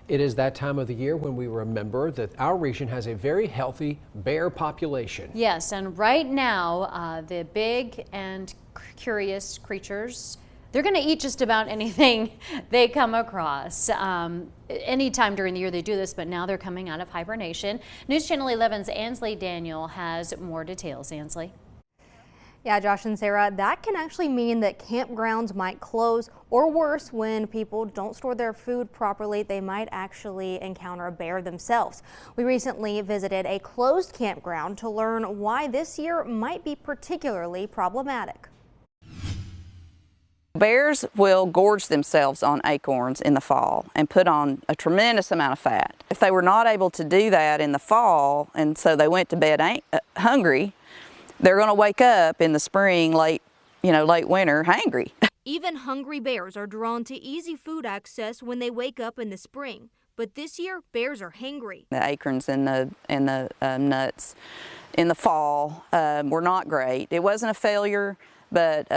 It is that time of the year when we remember that our region has a very healthy bear population. Yes, and right now, the big and curious creatures, they're going to eat just about anything they come across. Anytime during the year they do this, but now they're coming out of hibernation. News Channel 11's Ansley Daniel has more details. Ansley. Yeah, Josh and Sarah, that can actually mean that campgrounds might close, or worse, when people don't store their food properly, they might actually encounter a bear themselves. We recently visited a closed campground to learn why this year might be particularly problematic. Bears will gorge themselves on acorns in the fall and put on a tremendous amount of fat. If they were not able to do that in the fall, and so they went to bed hungry, they're going to wake up in the spring, late winter, hangry. Even hungry bears are drawn to easy food access when they wake up in the spring. But this year, bears are hangry. The acorns and the nuts in the fall were not great. It wasn't a failure, but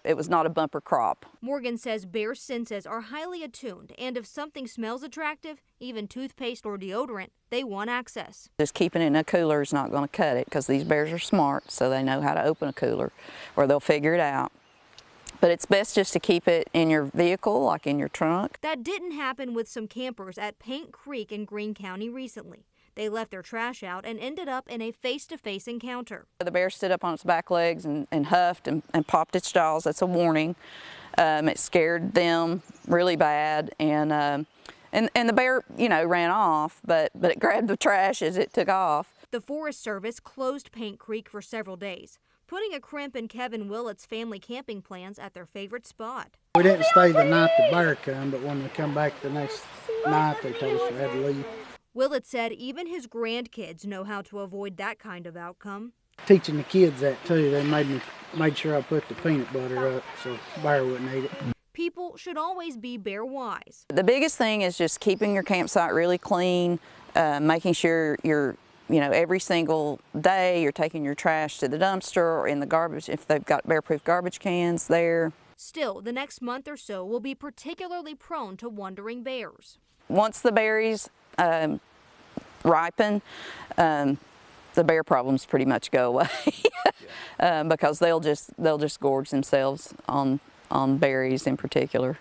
it was not a bumper crop. Morgan says bear senses are highly attuned, and if something smells attractive, even toothpaste or deodorant, they want access. Just keeping it in a cooler is not going to cut it, because these bears are smart, so they know how to open a cooler, or they'll figure it out. But it's best just to keep it in your vehicle, like in your trunk. That didn't happen with some campers at Paint Creek in Greene County recently. They left their trash out and ended up in a face-to-face encounter. The bear stood up on its back legs and huffed and popped its jaws. That's a warning. It scared them really bad, and the bear, ran off, but it grabbed the trash as it took off. The Forest Service closed Paint Creek for several days, putting a crimp in Kevin Willett's family camping plans at their favorite spot. We didn't stay the night the bear come, but when we come back the next night, they told us we had to leave. Willett said even his grandkids know how to avoid that kind of outcome. Teaching the kids that too, they made sure I put the peanut butter up so bear wouldn't eat it. People should always be bear wise. The biggest thing is just keeping your campsite really clean, making sure you're, every single day you're taking your trash to the dumpster or in the garbage if they've got bear-proof garbage cans there. Still, the next month or so will be particularly prone to wandering bears. Once the berries ripen, the bear problems pretty much go away because they'll just gorge themselves on berries in particular.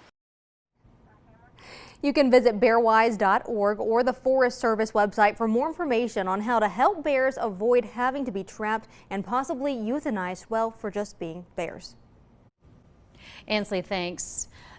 You can visit bearwise.org or the Forest Service website for more information on how to help bears avoid having to be trapped and possibly euthanized, well, for just being bears. Ansley, thanks.